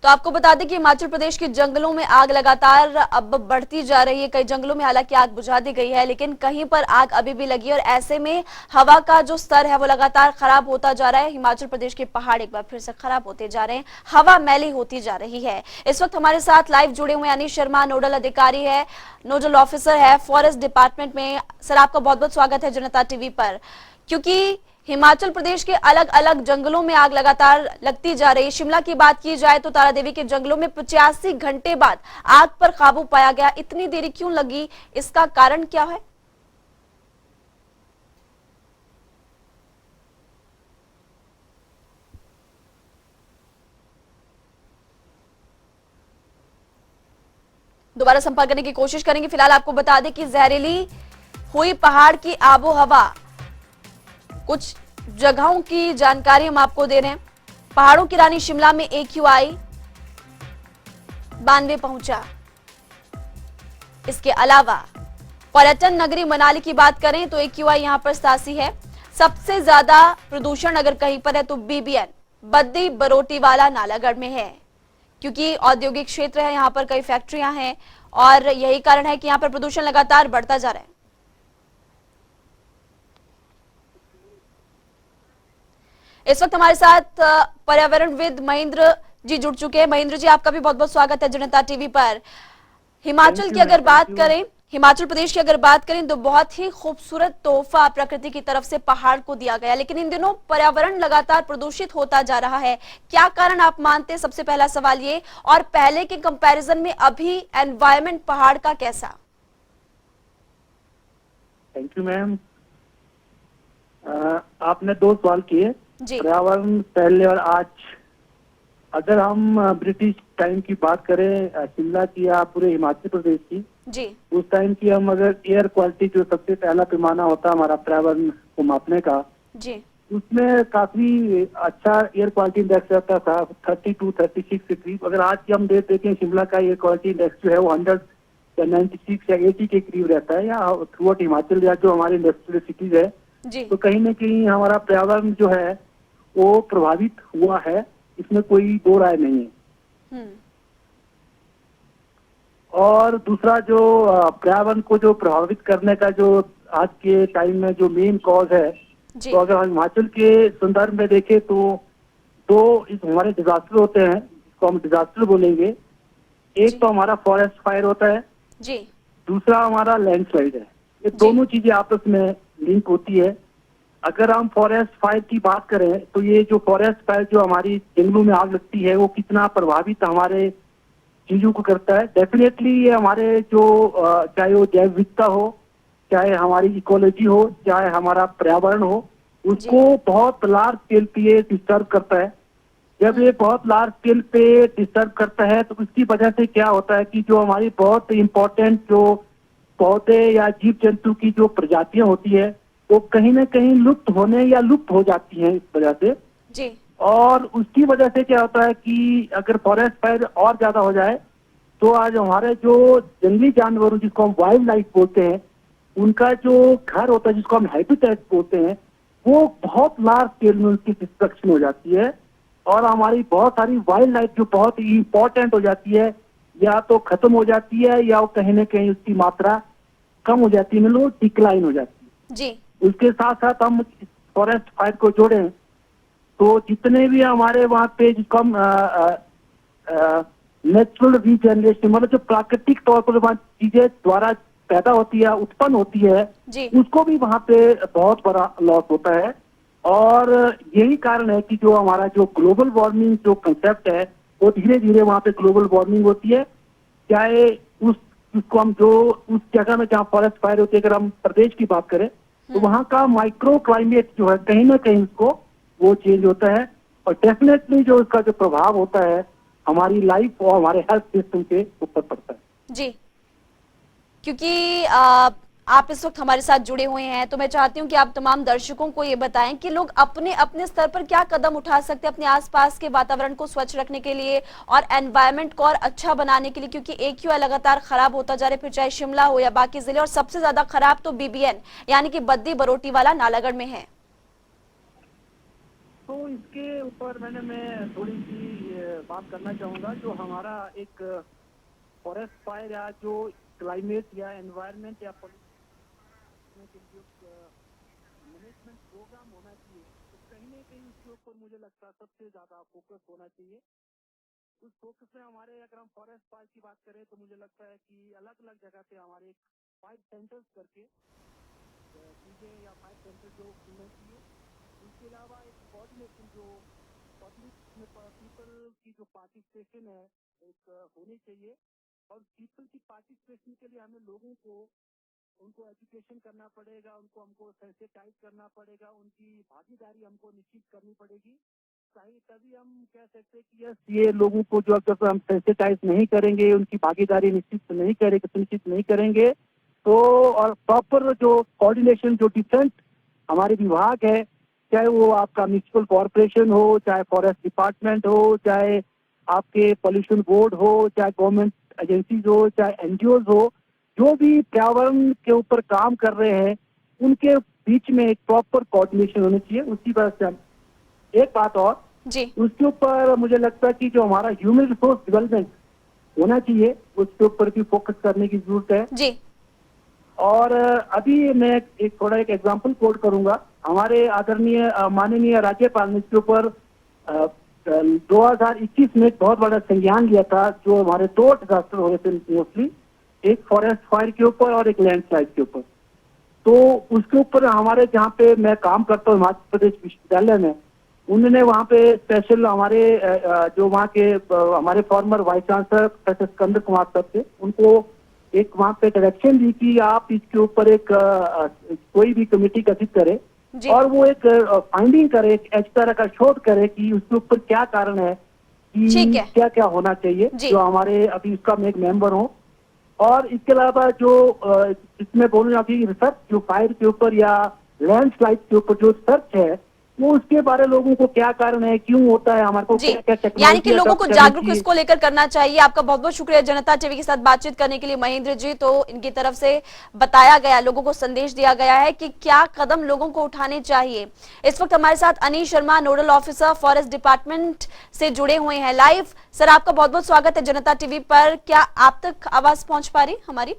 तो आपको बता दें कि हिमाचल प्रदेश के जंगलों में आग लगातार अब बढ़ती जा रही है। कई जंगलों में हालांकि आग बुझा दी गई है, लेकिन कहीं पर आग अभी भी लगी है और ऐसे में हवा का जो स्तर है वो लगातार खराब होता जा रहा है। हिमाचल प्रदेश के पहाड़ एक बार फिर से खराब होते जा रहे हैं, हवा मैली होती जा रही है। इस वक्त हमारे साथ लाइव जुड़े हुए अनिश शर्मा, नोडल अधिकारी है, नोडल ऑफिसर है फॉरेस्ट डिपार्टमेंट में। सर, आपका बहुत बहुत स्वागत है जनता टीवी पर। क्योंकि हिमाचल प्रदेश के अलग अलग जंगलों में आग लगातार लगती जा रही है। शिमला की बात की जाए तो तारादेवी के जंगलों में 85 घंटे बाद आग पर काबू पाया गया। इतनी देरी क्यों लगी, इसका कारण क्या है? दोबारा संपर्क करने की कोशिश करेंगे। फिलहाल आपको बता दें कि जहरीली हुई पहाड़ की आबो हवा, कुछ जगहों की जानकारी हम आपको दे रहे हैं। पहाड़ों की रानी शिमला में AQI 92 पहुंचा। इसके अलावा पर्यटन नगरी मनाली की बात करें तो AQI यहां पर 87 है। सबसे ज्यादा प्रदूषण अगर कहीं पर है तो BBN बद्दी बरोटीवाला नालागढ़ में है, क्योंकि औद्योगिक क्षेत्र है, यहां पर कई फैक्ट्रियां हैं और यही कारण है कि यहां पर प्रदूषण लगातार बढ़ता जा रहा है। इस वक्त हमारे साथ पर्यावरणविद महेंद्र जी जुड़ चुके हैं। महेंद्र जी, आपका भी बहुत बहुत स्वागत है जनता टीवी पर। हिमाचल की अगर बात करें, हिमाचल प्रदेश की अगर बात करें तो बहुत ही खूबसूरत तोहफा प्रकृति की तरफ से पहाड़ को दिया गया, लेकिन इन दिनों पर्यावरण लगातार प्रदूषित होता जा रहा है। क्या कारण आप मानते हैं? सबसे पहला सवाल ये, और पहले के कंपैरिजन में अभी एनवायरमेंट पहाड़ का कैसा? Thank you ma'am. आपने 2 सवाल किए, पर्यावरण पहले और आज। अगर हम ब्रिटिश टाइम की बात करें, शिमला की या पूरे हिमाचल प्रदेश की जी, उस टाइम की हम अगर एयर क्वालिटी, जो सबसे पहला पैमाना होता है हमारा पर्यावरण को मापने का, जी, उसमें काफी अच्छा एयर क्वालिटी इंडेक्स रहता था, 32 36 के करीब। अगर आज की हम देखें, शिमला का एयर क्वालिटी इंडेक्स जो है वो 100 या 96 या 80 के करीब रहता है, या थ्रू आउट हिमाचल या जो हमारी इंडस्ट्रियल सिटीज है। तो कहीं ना कहीं हमारा पर्यावरण जो है वो प्रभावित हुआ है, इसमें कोई दो राय नहीं है। और दूसरा, जो पर्यावरण को जो प्रभावित करने का जो आज के टाइम में जो मेन कॉज है, तो अगर हम हिमाचल के संदर्भ में देखें तो 2 हमारे डिजास्टर होते हैं, जिसको हम डिजास्टर बोलेंगे। एक तो हमारा फॉरेस्ट फायर होता है जी, दूसरा हमारा लैंडस्लाइड है। ये दोनों चीजें आपस में लिंक होती है। अगर हम फॉरेस्ट फायर की बात करें तो ये जो फॉरेस्ट फायर जो हमारी जंगलों में आग लगती है वो कितना प्रभावित हमारे चीजों को करता है। डेफिनेटली ये हमारे जो चाहे वो जैव विविधता हो, चाहे हमारी इकोलॉजी हो, चाहे हमारा पर्यावरण हो, उसको बहुत लार्ज स्केल पे ये डिस्टर्ब करता है। जब ये बहुत लार्ज स्केल पे डिस्टर्ब करता है तो उसकी वजह से क्या होता है कि जो हमारी बहुत इम्पोर्टेंट जो पौधे या जीव जंतु की जो प्रजातियां होती है वो कहीं ना कहीं लुप्त होने या लुप्त हो जाती हैं इस वजह से जी। और उसकी वजह से क्या होता है कि अगर फॉरेस्ट फायर और ज्यादा हो जाए तो आज हमारे जो जंगली जानवर जिसको हम वाइल्ड लाइफ बोलते हैं, उनका जो घर होता है जिसको हम हैबिटेट बोलते हैं, वो बहुत लार्ज स्केल में उसकी डिस्ट्रक्शन हो जाती है और हमारी बहुत सारी वाइल्ड लाइफ जो बहुत ही इंपॉर्टेंट हो जाती है या तो खत्म हो जाती है या वो कहीं ना कहीं उसकी मात्रा कम हो जाती है, मतलब डिक्लाइन हो जाती है जी। उसके साथ साथ हम फॉरेस्ट फायर को जोड़ें तो जितने भी हमारे वहाँ पे जिसको हम नेचुरल रीजनरेशन, मतलब जो प्राकृतिक तौर पर वहाँ चीजें द्वारा पैदा होती है, उत्पन्न होती है, उसको भी वहाँ पे बहुत बड़ा लॉस होता है। और यही कारण है कि जो हमारा जो ग्लोबल वार्मिंग जो कंसेप्ट है वो धीरे धीरे वहाँ पे ग्लोबल वार्मिंग होती है। चाहे उसको हम जो उस जगह में जहाँ फॉरेस्ट फायर होती है, अगर हम प्रदेश की बात करें तो वहाँ का माइक्रो क्लाइमेट जो है कहीं ना कहीं उसको वो चेंज होता है और डेफिनेटली जो उसका जो प्रभाव होता है हमारी लाइफ और हमारे हेल्थ सिस्टम के ऊपर पड़ता है जी। क्योंकि आप इस वक्त हमारे साथ जुड़े हुए हैं तो मैं चाहती हूं कि आप तमाम दर्शकों को ये बताएं कि लोग अपने अपने स्तर पर क्या कदम उठा सकते हैं अपने आसपास के वातावरण को स्वच्छ रखने के लिए और एनवायरनमेंट को और अच्छा बनाने के लिए, क्योंकि AQI लगातार खराब होता जा रहा है, फिर चाहे शिमला हो या बाकी जिले, और सबसे ज्यादा खराब तो BBN यानी कि बद्दी बरोटीवाला नालागढ़ में है। तो इसके ऊपर मैं थोड़ी सी बात करना चाहूँगा। जो हमारा एक फॉरेस्ट फायर या जो क्लाइमेट या एनवायरनमेंट या पोल्यूशन के लिए मैनेजमेंट प्रोग्राम होना चाहिए, तो कहीं ना कहीं उसके ऊपर मुझे लगता है सबसे ज़्यादा फोकस होना चाहिए। उस फोकस में हमारे, अगर हम फॉरेस्ट फायर की बात करें तो मुझे लगता है कि अलग अलग जगह पे हमारे फायर सेंटर्स करके चीज़ें या फायर सेंटर जो खुलने चाहिए। उसके अलावा एक कोऑर्डिनेशन जो पब्लिक में पीपल की जो पार्टिसिपेशन है एक होनी चाहिए। और पीपल की पार्टिसिपेशन के लिए हमें लोगों को उनको एजुकेशन करना पड़ेगा, उनको हमको सेंसिटाइज करना पड़ेगा, उनकी भागीदारी हमको निश्चित करनी पड़ेगी। तभी हम कह सकते हैं कि यस, ये लोगों को जो अगर हम सेंसिटाइज नहीं करेंगे, उनकी भागीदारी निश्चित नहीं करेंगे, सुनिश्चित नहीं करेंगे, तो और प्रॉपर जो कोऑर्डिनेशन जो डिफरेंट हमारे विभाग है, चाहे वो आपका म्यूनिसिपल कॉर्पोरेशन हो, चाहे फॉरेस्ट डिपार्टमेंट हो, चाहे आपके पोल्यूशन बोर्ड हो, चाहे गवर्नमेंट एजेंसीज हो, चाहे एनजीओ हो, जो भी पर्यावरण के ऊपर काम कर रहे हैं, उनके बीच में एक प्रॉपर कोऑर्डिनेशन होनी चाहिए। उसी वजह से हम एक बात और जी उसके ऊपर मुझे लगता है कि जो हमारा ह्यूमन रिसोर्स डेवलपमेंट होना चाहिए, उसके ऊपर भी फोकस करने की जरूरत है। जी और अभी मैं थोड़ा एक एग्जांपल कोट करूंगा। हमारे आदरणीय माननीय राज्यपाल ने इसके ऊपर 2021 में बहुत बड़ा संज्ञान लिया था। जो हमारे 2 डिजास्टर हो रहे थे मोस्टली, एक फॉरेस्ट फायर के ऊपर और एक लैंडस्लाइड के ऊपर। तो उसके ऊपर हमारे जहाँ पे मैं काम करता हूँ हिमाचल प्रदेश विश्वविद्यालय में, उन्होंने वहाँ पे स्पेशल हमारे जो वहाँ के हमारे farmer vice chancellor professor Sikandar Kumar sir थे, उनको एक वहाँ पे डायरेक्शन दी कि आप इसके ऊपर एक कोई भी कमेटी गठित करे और वो एक फाइंडिंग करे, एक तरह का शोध करे कि उसके ऊपर क्या कारण है, ठीक कि है क्या क्या होना चाहिए। जी जो हमारे अभी उसका मैं एक मेंबर हूँ। और इसके अलावा जो इसमें बोलूँ अभी रिसर्च जो फायर के ऊपर या लैंडस्लाइड के ऊपर जो रिसर्च है, वो उसके बारे लोगों को क्या कारण है, क्यों होता है, हमारे को जी, क्या क्या यानी कि टेक्नोलॉजी लोगों को अडॉप्ट करनी जागरूक चाहिए। इसको लेकर करना चाहिए। आपका बहुत बहुत शुक्रिया जनता टीवी के साथ बातचीत करने के लिए महेंद्र जी। तो इनकी तरफ से बताया गया, लोगों को संदेश दिया गया है कि क्या कदम लोगों को उठाने चाहिए। इस वक्त हमारे साथ Anish Sharma, nodal officer forest department से जुड़े हुए हैं लाइव। सर, आपका बहुत बहुत स्वागत है जनता टीवी पर। क्या आप तक आवाज पहुंच पा रही हमारी?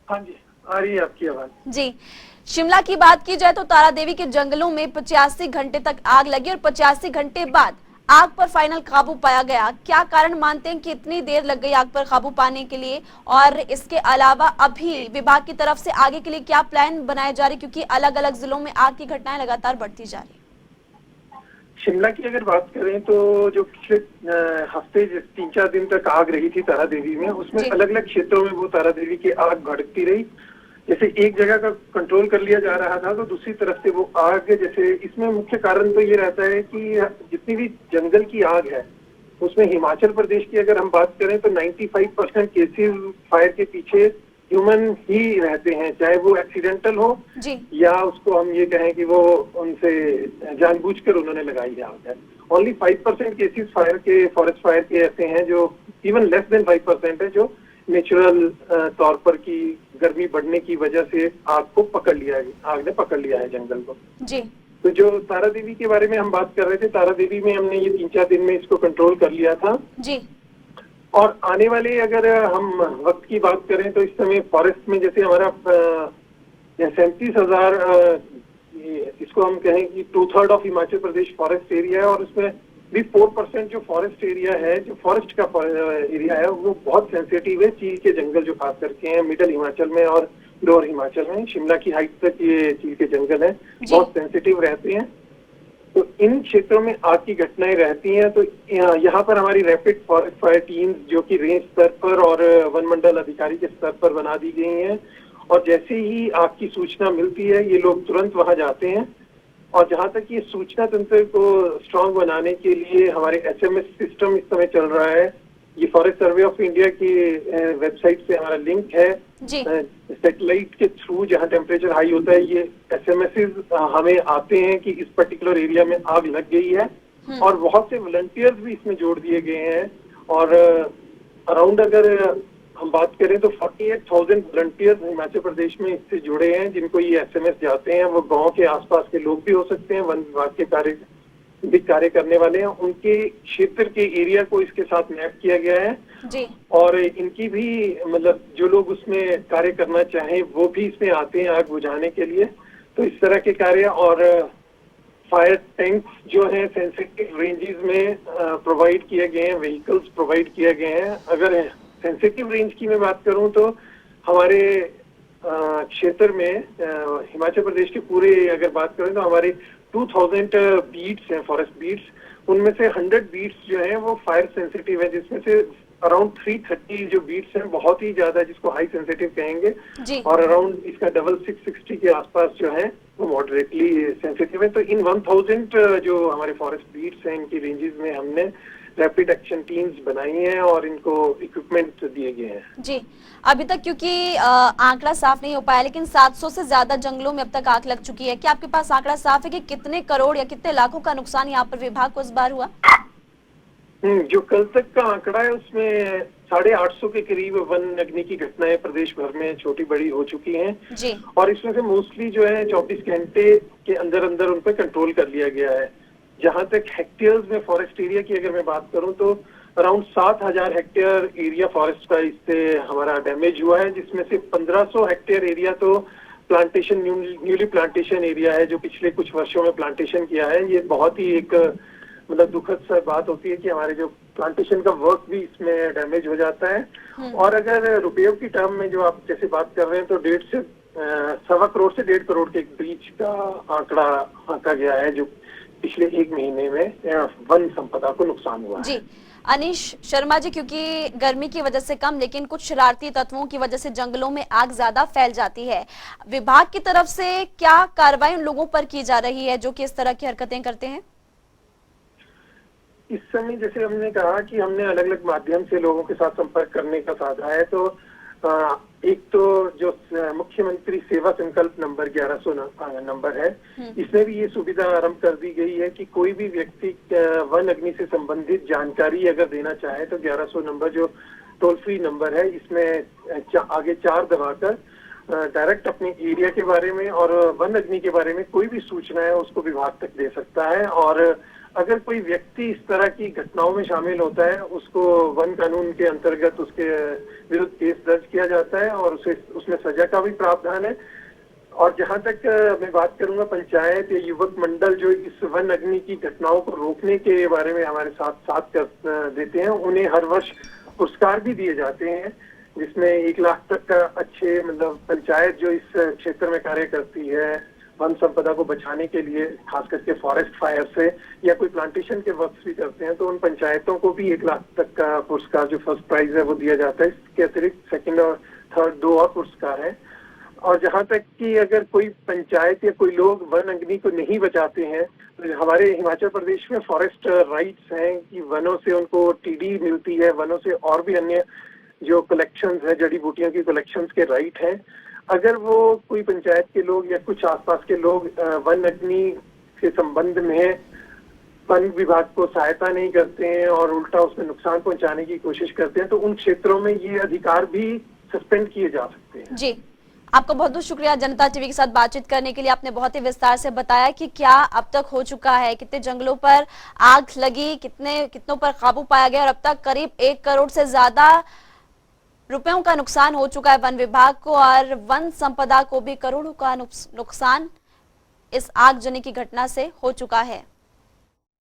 हाँ जी, आ रही है आपकी आवाज जी, शिमला की बात की जाए तो तारा देवी के जंगलों में 85 घंटे तक आग लगी और 85 घंटे बाद आग पर फाइनल काबू पाया गया। क्या कारण मानते हैं कि इतनी देर लग गई आग पर काबू पाने के लिए? और इसके अलावा अभी विभाग की तरफ से आगे के लिए क्या प्लान बनाए जा रहे, क्योंकि अलग अलग जिलों में आग की घटनाएं लगातार बढ़ती जा रही? शिमला की अगर बात करें तो जो पिछले हफ्ते 3-4 दिन तक आग रही थी तारा देवी में, उसमें अलग अलग क्षेत्रों में वो तारा देवी की आग भड़कती रही। जैसे एक जगह का कंट्रोल कर लिया जा रहा था तो दूसरी तरफ से वो आग, जैसे इसमें मुख्य कारण तो ये रहता है कि जितनी भी जंगल की आग है उसमें हिमाचल प्रदेश की अगर हम बात करें तो 95% केसेस फायर के पीछे ह्यूमन ही रहते हैं, चाहे वो एक्सीडेंटल हो या उसको हम ये कहें कि वो उनसे जानबूझकर उन्होंने लगाई है। ओनली 5% केसेस फायर के, फॉरेस्ट फायर के ऐसे हैं जो इवन लेस देन 5% है जो नेचुरल तौर पर की गर्मी बढ़ने की वजह से आग को पकड़ लिया है, आग ने पकड़ लिया है जंगल को। जी। तो जो तारा देवी के बारे में हम बात कर रहे थे, तारा देवी में हमने ये 3-4 दिन में इसको कंट्रोल कर लिया था जी। और आने वाले अगर हम वक्त की बात करें तो इस समय फॉरेस्ट में जैसे हमारा 37,000, इसको हम कहें कि 2/3 of Himachal Pradesh forest area है और उसमें भी 4% जो फॉरेस्ट एरिया है, जो फॉरेस्ट का एरिया है, वो बहुत सेंसिटिव है। चील के जंगल जो खास करके हैं मिडिल हिमाचल में और लोअर हिमाचल में, शिमला की हाइट तक ये चील के जंगल है, बहुत सेंसिटिव रहते हैं। तो इन क्षेत्रों में आग की घटनाएं रहती हैं। तो यहाँ पर हमारी रैपिड फॉरेस्ट फायर टीम्स जो कि रेंज स्तर पर और वन मंडल अधिकारी के स्तर पर बना दी गई हैं और जैसे ही आग की सूचना मिलती है ये लोग तुरंत वहां जाते हैं। और जहां तक ये सूचना तंत्र को स्ट्रांग बनाने के लिए हमारे SMS सिस्टम इस समय चल रहा है। ये फॉरेस्ट सर्वे ऑफ इंडिया की वेबसाइट से हमारा लिंक है। सैटेलाइट के थ्रू जहां टेम्परेचर हाई होता है ये SMS हमें आते हैं कि इस पर्टिकुलर एरिया में आग लग गई है और बहुत से वॉलंटियर्स भी इसमें जोड़ दिए गए हैं। और अराउंड अगर हम बात करें तो 48,000 वॉलंटियर्स हिमाचल प्रदेश में इससे जुड़े हैं जिनको ये SMS जाते हैं। वो गांव के आसपास के लोग भी हो सकते हैं, वन विभाग के भी कार्य करने वाले हैं, उनके क्षेत्र के एरिया को इसके साथ मैप किया गया है जी। और इनकी भी मतलब जो लोग उसमें कार्य करना चाहें वो भी इसमें आते हैं आग बुझाने के लिए। तो इस तरह के कार्य और फायर टैंक्स जो है सेंसिटिव रेंजेस में प्रोवाइड किए गए हैं, व्हीकल्स प्रोवाइड किए गए हैं। अगर सेंसिटिव रेंज की मैं बात करूं तो हमारे क्षेत्र में हिमाचल प्रदेश के पूरे अगर बात करें तो हमारे 2000 बीट्स हैं, फॉरेस्ट बीट्स, उनमें से 100 बीट्स जो हैं वो फायर सेंसिटिव है, जिसमें से अराउंड 330 जो बीट्स हैं बहुत ही ज्यादा जिसको हाई सेंसिटिव कहेंगे जी। और अराउंड इसका डबल 660 के आसपास जो है वो मॉडरेटली सेंसिटिव है। तो इन 1000 जो हमारे फॉरेस्ट बीट्स हैं इनकी रेंजेस में हमने रैपिड एक्शन टीम्स बनाई हैं और इनको इक्विपमेंट दिए गए हैं। जी, अभी तक क्योंकि आंकड़ा साफ नहीं हो पाया, लेकिन 700 से ज्यादा जंगलों में अब तक आग लग चुकी है। क्या आपके पास आंकड़ा साफ है कि कितने करोड़ या कितने लाखों का नुकसान यहाँ पर विभाग को इस बार हुआ? जो कल तक का आंकड़ा है उसमें 850 के करीब वन अग्नि की घटनाएं प्रदेश भर में छोटी बड़ी हो चुकी हैं जी। और इसमें से मोस्टली जो है 24 घंटे के अंदर अंदर उन पर कंट्रोल कर लिया गया है। जहां तक हेक्टेयर्स में फॉरेस्ट एरिया की अगर मैं बात करूं तो अराउंड 7000 हेक्टेयर एरिया फॉरेस्ट का इससे हमारा डैमेज हुआ है, जिसमें से 1500 हेक्टेयर एरिया तो प्लांटेशन न्यूली प्लांटेशन एरिया है जो पिछले कुछ वर्षों में प्लांटेशन किया है। ये बहुत ही एक मतलब दुखद सा बात होती है कि हमारे जो प्लांटेशन का वर्क भी इसमें डैमेज हो जाता है। और अगर रुपयों की टर्म में जो आप जैसे बात कर रहे हैं तो 1.5 से 1.25 करोड़ से 1.5 करोड़ के बीच का आंकड़ा आंका गया है जो पिछले एक महीने में वन संपदा को नुकसान हुआ जी। अनीश शर्मा जी, क्योंकि गर्मी की वजह से कम लेकिन कुछ शरारती तत्वों की वजह से जंगलों में आग ज्यादा फैल जाती है, विभाग की तरफ से क्या कार्रवाई उन लोगों पर की जा रही है जो कि इस तरह की हरकतें करते हैं? इस समय जैसे हमने कहा कि हमने अलग अलग माध्यम से लोगों के साथ संपर्क करने का साधा है। तो एक तो जो मुख्यमंत्री सेवा संकल्प नंबर 1100 नंबर है, इसमें भी ये सुविधा आरंभ कर दी गई है कि कोई भी व्यक्ति वन अग्नि से संबंधित जानकारी अगर देना चाहे तो 1100 नंबर जो टोल फ्री नंबर है इसमें आगे 4 दबाकर डायरेक्ट अपने एरिया के बारे में और वन अग्नि के बारे में कोई भी सूचना है उसको विभाग तक दे सकता है। और अगर कोई व्यक्ति इस तरह की घटनाओं में शामिल होता है उसको वन कानून के अंतर्गत उसके विरुद्ध केस दर्ज किया जाता है और उसमें सजा का भी प्रावधान है। और जहां तक मैं बात करूंगा पंचायत या युवक मंडल जो इस वन अग्नि की घटनाओं को रोकने के बारे में हमारे साथ कर देते हैं, उन्हें हर वर्ष पुरस्कार भी दिए जाते हैं जिसमें 1 लाख तक का अच्छे मतलब पंचायत जो इस क्षेत्र में कार्य करती है वन संपदा को बचाने के लिए खास करके फॉरेस्ट फायर से या कोई प्लांटेशन के वर्क भी करते हैं तो उन पंचायतों को भी 1 लाख तक का पुरस्कार जो फर्स्ट प्राइज है वो दिया जाता है। इसके अतिरिक्त सेकंड और थर्ड 2 और पुरस्कार है। और जहां तक कि अगर कोई पंचायत या कोई लोग वन अग्नि को नहीं बचाते हैं तो हमारे हिमाचल प्रदेश में फॉरेस्ट राइट्स हैं कि वनों से उनको टीडी मिलती है, वनों से और भी अन्य जो कलेक्शंस है जड़ी बूटियों की कलेक्शंस के राइट हैं। अगर वो कोई पंचायत के लोग या कुछ आसपास के लोग वन अग्नि के संबंध में वन विभाग को सहायता नहीं करते हैं और उल्टा उसमें नुकसान पहुंचाने की कोशिश करते हैं तो उन क्षेत्रों में ये अधिकार भी सस्पेंड किए जा सकते हैं। जी, आपका बहुत बहुत शुक्रिया जनता टीवी के साथ बातचीत करने के लिए। आपने बहुत ही विस्तार से बताया कि क्या अब तक हो चुका है, कितने जंगलों पर आग लगी, कितनों पर काबू पाया गया और अब तक करीब 1 करोड़ से ज्यादा रुपयों का नुकसान हो चुका है वन विभाग को और वन संपदा को भी करोड़ों का नुकसान इस आगजनी की घटना से हो चुका है।